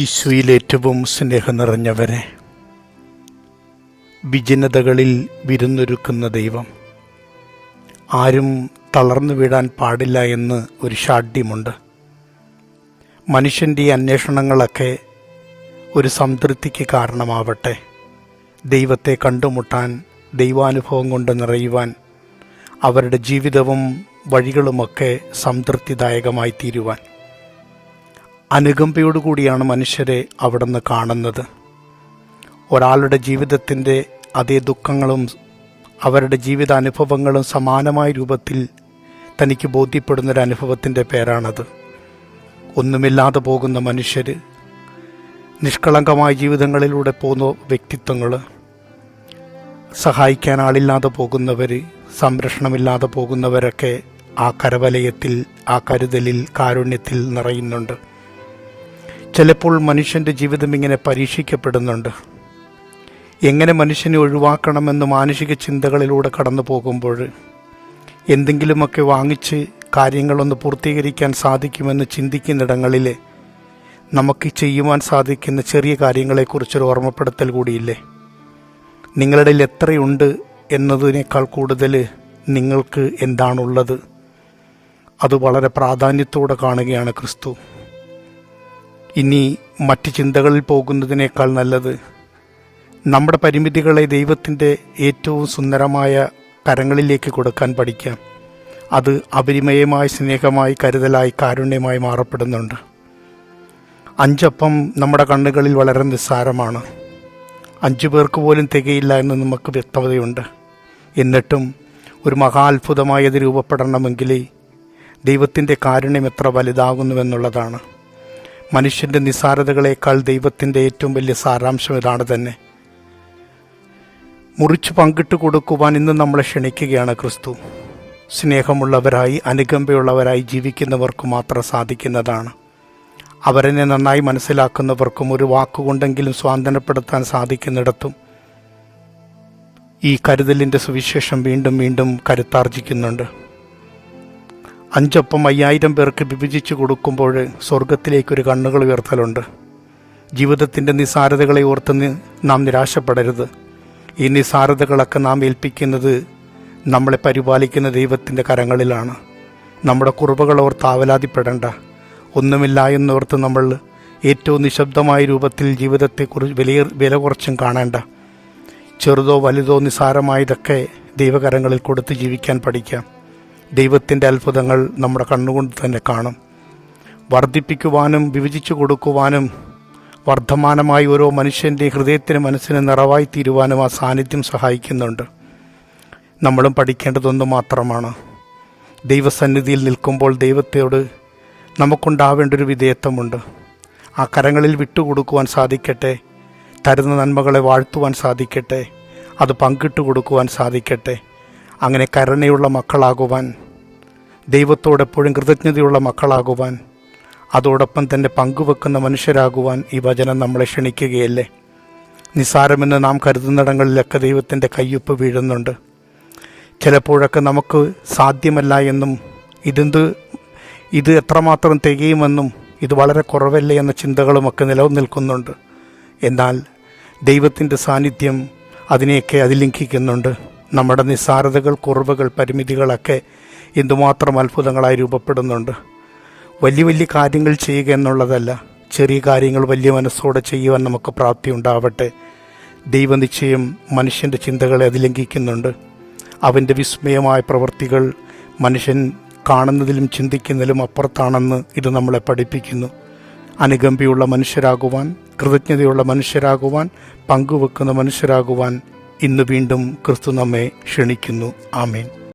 ഈശോയിലേറ്റവും സ്നേഹം നിറഞ്ഞവരെ, വിജനതകളിൽ വിരുന്നൊരുക്കുന്ന ദൈവം. ആരും തളർന്നു വീഴാൻ പാടില്ല എന്ന് ഒരു ഷാഠ്യമുണ്ട്. മനുഷ്യൻ്റെ ഈ അന്വേഷണങ്ങളൊക്കെ ഒരു സംതൃപ്തിക്ക് കാരണമാവട്ടെ. ദൈവത്തെ കണ്ടുമുട്ടാൻ, ദൈവാനുഭവം കൊണ്ട് നിറയുവാൻ, അവരുടെ ജീവിതവും വഴികളുമൊക്കെ സംതൃപ്തിദായകമായി തീരുവാൻ. അനുകമ്പയോടുകൂടിയാണ് മനുഷ്യരെ അവിടുന്ന് കാണുന്നത്. ഒരാളുടെ ജീവിതത്തിൻ്റെ അതേ ദുഃഖങ്ങളും അവരുടെ ജീവിതാനുഭവങ്ങളും സമാനമായ രൂപത്തിൽ തനിക്ക് ബോധ്യപ്പെടുന്നൊരനുഭവത്തിൻ്റെ പേരാണത്. ഒന്നുമില്ലാതെ പോകുന്ന മനുഷ്യർ, നിഷ്കളങ്കമായ ജീവിതങ്ങളിലൂടെ പോകുന്ന വ്യക്തിത്വങ്ങൾ, സഹായിക്കാൻ ആളില്ലാതെ പോകുന്നവർ, സംരക്ഷണമില്ലാതെ പോകുന്നവരൊക്കെ ആ കരവലയത്തിൽ, ആ കരുതലിൽ, കാരുണ്യത്തിൽ നിറയുന്നുണ്ട്. ചിലപ്പോൾ മനുഷ്യൻ്റെ ജീവിതം ഇങ്ങനെ പരീക്ഷിക്കപ്പെടുന്നുണ്ട്. എങ്ങനെ മനുഷ്യനെ ഒഴിവാക്കണമെന്ന് മാനുഷിക ചിന്തകളിലൂടെ കടന്നു പോകുമ്പോൾ, എന്തെങ്കിലുമൊക്കെ വാങ്ങിച്ച് കാര്യങ്ങളൊന്ന് പൂർത്തീകരിക്കാൻ സാധിക്കുമെന്ന് ചിന്തിക്കുന്നിടങ്ങളിൽ നമുക്ക് ചെയ്യുവാൻ സാധിക്കുന്ന ചെറിയ കാര്യങ്ങളെക്കുറിച്ചൊരു ഓർമ്മപ്പെടുത്തൽ കൂടിയില്ലേ? നിങ്ങളുടെ എത്രയുണ്ട് എന്നതിനേക്കാൾ കൂടുതൽ നിങ്ങൾക്ക് എന്താണുള്ളത്, അത് വളരെ പ്രാധാന്യത്തോടെ കാണുകയാണ് ക്രിസ്തു. ഇനി മറ്റ് ചിന്തകളിൽ പോകുന്നതിനേക്കാൾ നല്ലത് നമ്മുടെ പരിമിതികളെ ദൈവത്തിൻ്റെ ഏറ്റവും സുന്ദരമായ കരങ്ങളിലേക്ക് കൊടുക്കാൻ പഠിക്കാം. അത് അപരിമയമായ സ്നേഹമായി, കരുതലായി, കാരുണ്യമായി മാറപ്പെടുന്നുണ്ട്. 5 അപ്പം നമ്മുടെ കണ്ണുകളിൽ വളരെ നിസ്സാരമാണ്. 5 പേർക്ക് പോലും തികയില്ല എന്ന് നമുക്ക് വ്യക്തതയുണ്ട്. എന്നിട്ടും ഒരു മഹാ അത്ഭുതമായത് രൂപപ്പെടണമെങ്കിൽ ദൈവത്തിൻ്റെ കാരുണ്യം എത്ര വലുതാകുന്നുവെന്നുള്ളതാണ്. മനുഷ്യൻ്റെ നിസ്സാരതകളേക്കാൾ ദൈവത്തിൻ്റെ ഏറ്റവും വലിയ സാരാംശം ഇതാണ് തന്നെ. മുറിച്ച് പങ്കിട്ട് കൊടുക്കുവാൻ ഇന്ന് നമ്മളെ ക്ഷണിക്കുകയാണ് ക്രിസ്തു. സ്നേഹമുള്ളവരായി, അനുകമ്പയുള്ളവരായി ജീവിക്കുന്നവർക്ക് മാത്രം സാധിക്കുന്നതാണ്. അവരെ നന്നായി മനസ്സിലാക്കുന്നവർക്കും ഒരു വാക്കുകൊണ്ടെങ്കിലും സ്വാന്തനപ്പെടുത്താൻ സാധിക്കുന്നിടത്തും ഈ കരുതലിൻ്റെ സുവിശേഷം വീണ്ടും വീണ്ടും കരുത്താർജിക്കുന്നുണ്ട്. 5 അപ്പം 5000 പേർക്ക് വിഭജിച്ച് കൊടുക്കുമ്പോൾ സ്വർഗത്തിലേക്കൊരു കണ്ണുകൾ ഉയർത്തലുണ്ട്. ജീവിതത്തിൻ്റെ നിസ്സാരതകളെ ഓർത്ത് നാം നിരാശപ്പെടരുത്. ഈ നിസ്സാരതകളൊക്കെ നാം ഏൽപ്പിക്കുന്നത് നമ്മളെ പരിപാലിക്കുന്ന ദൈവത്തിൻ്റെ കരങ്ങളിലാണ്. നമ്മുടെ കുറവുകൾ ഓർത്ത് ആവലാതിപ്പെടേണ്ട. ഒന്നുമില്ല എന്നോർത്ത് നമ്മൾ ഏറ്റവും നിശബ്ദമായ രൂപത്തിൽ ജീവിതത്തെക്കുറിച്ച് വില കുറച്ചും കാണേണ്ട. ചെറുതോ വലുതോ നിസ്സാരമായതൊക്കെ ദൈവകരങ്ങളിൽ കൊടുത്ത് ജീവിക്കാൻ പഠിക്കാം. ദൈവത്തിൻ്റെ അത്ഭുതങ്ങൾ നമ്മുടെ കണ്ണുകൊണ്ട് തന്നെ കാണും. വർദ്ധിപ്പിക്കുവാനും വിഭജിച്ചു കൊടുക്കുവാനും വർദ്ധമാനമായി ഓരോ മനുഷ്യൻ്റെ ഹൃദയത്തിന്, മനസ്സിന് നിറവായി തീരുവാനും ആ സാന്നിധ്യം സഹായിക്കുന്നുണ്ട്. നമ്മളും പഠിക്കേണ്ടതൊന്നു മാത്രമാണ്. ദൈവസന്നിധിയിൽ നിൽക്കുമ്പോൾ ദൈവത്തോട് നമുക്കുണ്ടാവേണ്ടൊരു വിധേയത്വമുണ്ട്. ആ കരങ്ങളിൽ വിട്ടുകൊടുക്കുവാൻ സാധിക്കട്ടെ. തരുന്ന നന്മകളെ വാഴ്ത്തുവാൻ സാധിക്കട്ടെ. അത് പങ്കിട്ട് കൊടുക്കുവാൻ സാധിക്കട്ടെ. അങ്ങനെ കരുണയുള്ള മക്കളാകുവാൻ, ദൈവത്തോടെപ്പോഴും കൃതജ്ഞതയുള്ള മക്കളാകുവാൻ, അതോടൊപ്പം തന്നെ പങ്കുവെക്കുന്ന മനുഷ്യരാകുവാൻ ഈ വചനം നമ്മളെ ക്ഷണിക്കുകയല്ലേ? നിസ്സാരമെന്ന് നാം കരുതുന്നിടങ്ങളിലൊക്കെ ദൈവത്തിൻ്റെ കയ്യൊപ്പ് വീഴുന്നുണ്ട്. ചിലപ്പോഴൊക്കെ നമുക്ക് സാധ്യമല്ല എന്നും ഇത് എത്രമാത്രം തികയുമെന്നും ഇത് വളരെ കുറവല്ലേ എന്ന ചിന്തകളുമൊക്കെ നിലനിൽക്കുന്നുണ്ട്. എന്നാൽ ദൈവത്തിൻ്റെ സാന്നിധ്യം അതിനെയൊക്കെ അതിലംഘിക്കുന്നുണ്ട്. നമ്മുടെ നിസ്സാരതകൾ, കുറവുകൾ, പരിമിതികളൊക്കെ എന്തുമാത്രം അത്ഭുതങ്ങളായി രൂപപ്പെടുന്നുണ്ട്. വലിയ വലിയ കാര്യങ്ങൾ ചെയ്യുക എന്നുള്ളതല്ല, ചെറിയ കാര്യങ്ങൾ വലിയ മനസ്സോടെ ചെയ്യുവാൻ നമുക്ക് പ്രാപ്തി ഉണ്ടാവട്ടെ. ദൈവനിശ്ചയം മനുഷ്യൻ്റെ ചിന്തകളെ അതിലംഘിക്കുന്നുണ്ട്. അവൻ്റെ വിസ്മയമായ പ്രവൃത്തികൾ മനുഷ്യൻ കാണുന്നതിലും ചിന്തിക്കുന്നതിലും അപ്പുറത്താണെന്ന് ഇത് നമ്മളെ പഠിപ്പിക്കുന്നു. അനുകമ്പയുള്ള മനുഷ്യരാകുവാൻ, കൃതജ്ഞതയുള്ള മനുഷ്യരാകുവാൻ, പങ്കുവെക്കുന്ന മനുഷ്യരാകുവാൻ ഇന്ന് വീണ്ടും ക്രിസ്തു നമ്മെ ക്ഷണിക്കുന്നു. ആമേൻ.